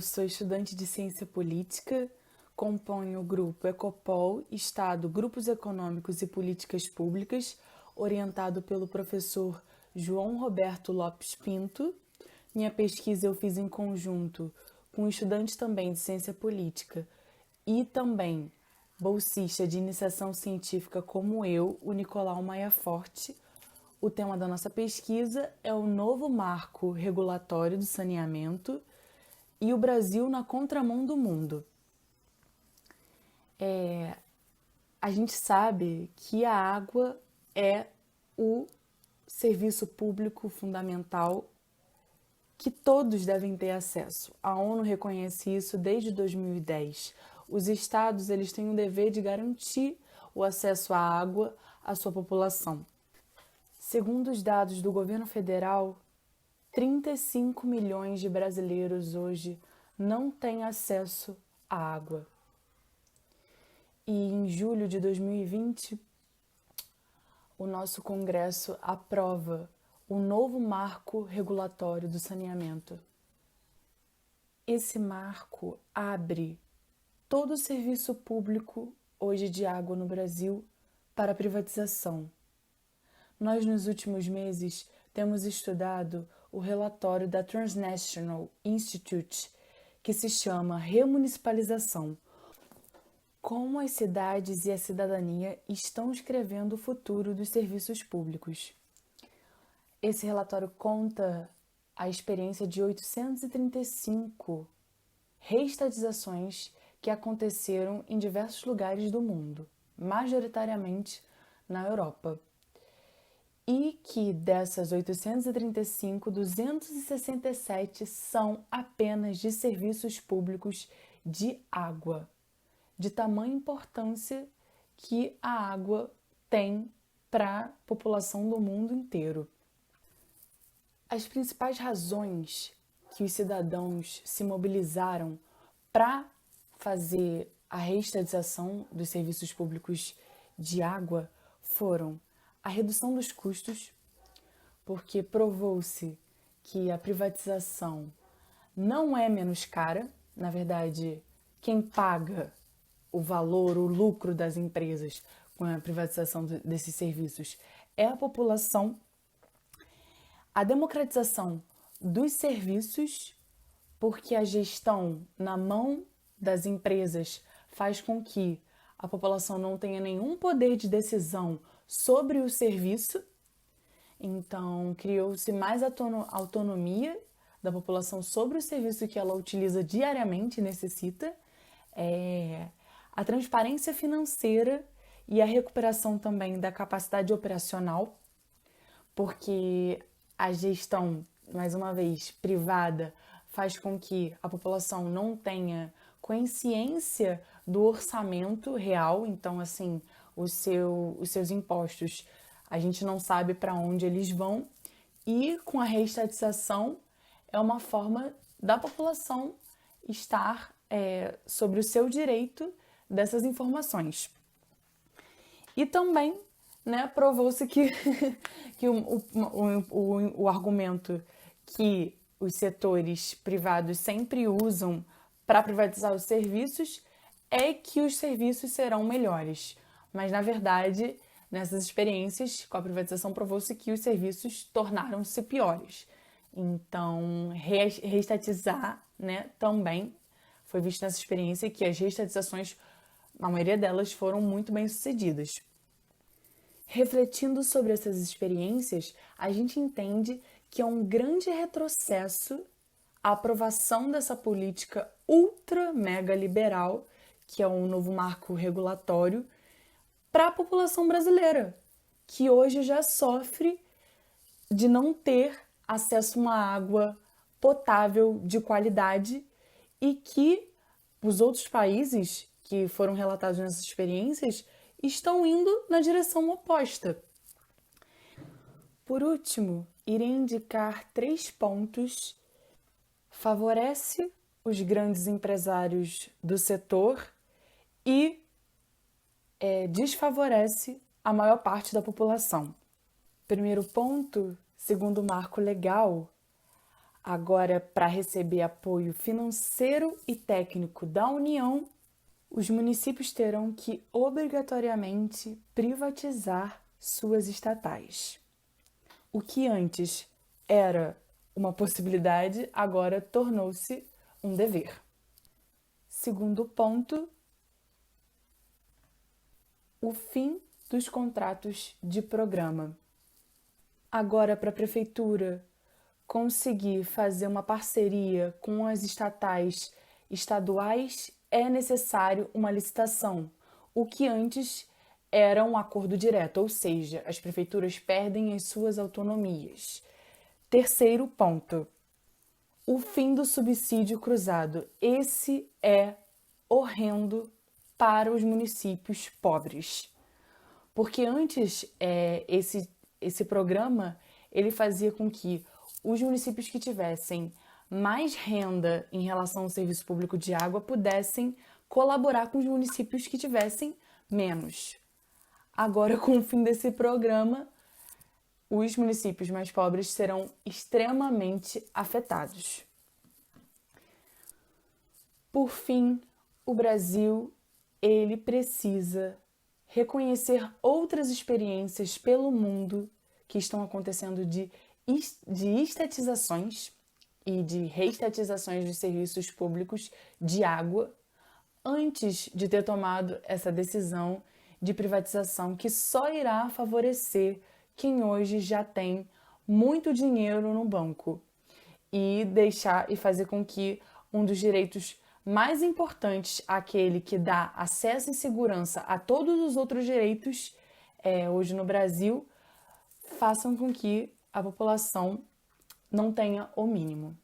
sou estudante de Ciência Política, componho o grupo Ecopol, Estado, Grupos Econômicos e Políticas Públicas, orientado pelo professor João Roberto Lopes Pinto. Minha pesquisa eu fiz em conjunto com estudantes também de Ciência Política e também bolsista de iniciação científica como eu, o Nicolau Maia Forte. O tema da nossa pesquisa é o novo marco regulatório do saneamento e o Brasil na contramão do mundo. A gente sabe que a água é o serviço público fundamental que todos devem ter acesso. A ONU reconhece isso desde 2010. Os estados eles têm o dever de garantir o acesso à água à sua população. Segundo os dados do governo federal, 35 milhões de brasileiros hoje não têm acesso à água. E em julho de 2020, o nosso Congresso aprova o novo marco regulatório do saneamento. Esse marco abre todo o serviço público hoje de água no Brasil para privatização. Nós, nos últimos meses, temos estudado o relatório da Transnational Institute, que se chama Remunicipalização. Como as cidades e a cidadania estão escrevendo o futuro dos serviços públicos. Esse relatório conta a experiência de 835 reestatizações que aconteceram em diversos lugares do mundo, majoritariamente na Europa. E que dessas 835, 267 são apenas de serviços públicos de água, de tamanha importância que a água tem para a população do mundo inteiro. As principais razões que os cidadãos se mobilizaram para fazer a reestatização dos serviços públicos de água foram a redução dos custos, porque provou-se que a privatização não é menos cara. Na verdade, quem paga o valor, o lucro das empresas com a privatização desses serviços é a população. A democratização dos serviços, porque a gestão na mão das empresas faz com que a população não tenha nenhum poder de decisão sobre o serviço. Então, criou-se mais autonomia da população sobre o serviço que ela utiliza diariamente e necessita. A transparência financeira e a recuperação também da capacidade operacional, porque a gestão, mais uma vez, privada, faz com que a população não tenha consciência do orçamento real. Então, assim, os seus impostos, a gente não sabe para onde eles vão. E com a reestatização, é uma forma da população estar sobre o seu direito dessas informações. E também, provou-se que, que o argumento que os setores privados sempre usam para privatizar os serviços é que os serviços serão melhores. Mas, na verdade, nessas experiências com a privatização, provou-se que os serviços tornaram-se piores. Então, reestatizar, também foi visto nessa experiência que as reestatizações, a maioria delas, foram muito bem sucedidas. Refletindo sobre essas experiências, a gente entende que é um grande retrocesso a aprovação dessa política ultra mega liberal, que é um novo marco regulatório, para a população brasileira, que hoje já sofre de não ter acesso a uma água potável de qualidade e que os outros países que foram relatados nessas experiências estão indo na direção oposta. Por último, irei indicar 3 pontos. Favorece os grandes empresários do setor e desfavorece a maior parte da população. Primeiro ponto, segundo o marco legal, Agora, para receber apoio financeiro e técnico da União, os municípios terão que obrigatoriamente privatizar suas estatais. O que antes era uma possibilidade, agora tornou-se um dever. Segundo ponto, o fim dos contratos de programa. Agora, para a prefeitura conseguir fazer uma parceria com as estatais estaduais, é necessário uma licitação, o que antes era um acordo direto, ou seja, as prefeituras perdem as suas autonomias. Terceiro ponto, o fim do subsídio cruzado. Esse é horrendo para os municípios pobres, porque antes esse programa ele fazia com que os municípios que tivessem mais renda em relação ao serviço público de água pudessem colaborar com os municípios que tivessem menos. Agora, com o fim desse programa, os municípios mais pobres serão extremamente afetados. Por fim, o Brasil ele precisa reconhecer outras experiências pelo mundo que estão acontecendo de estatizações e de reestatizações dos serviços públicos de água antes de ter tomado essa decisão de privatização que só irá favorecer quem hoje já tem muito dinheiro no banco e deixar e fazer com que um dos direitos mais importantes, aquele que dá acesso e segurança a todos os outros direitos hoje no Brasil, façam com que a população não tenha o mínimo.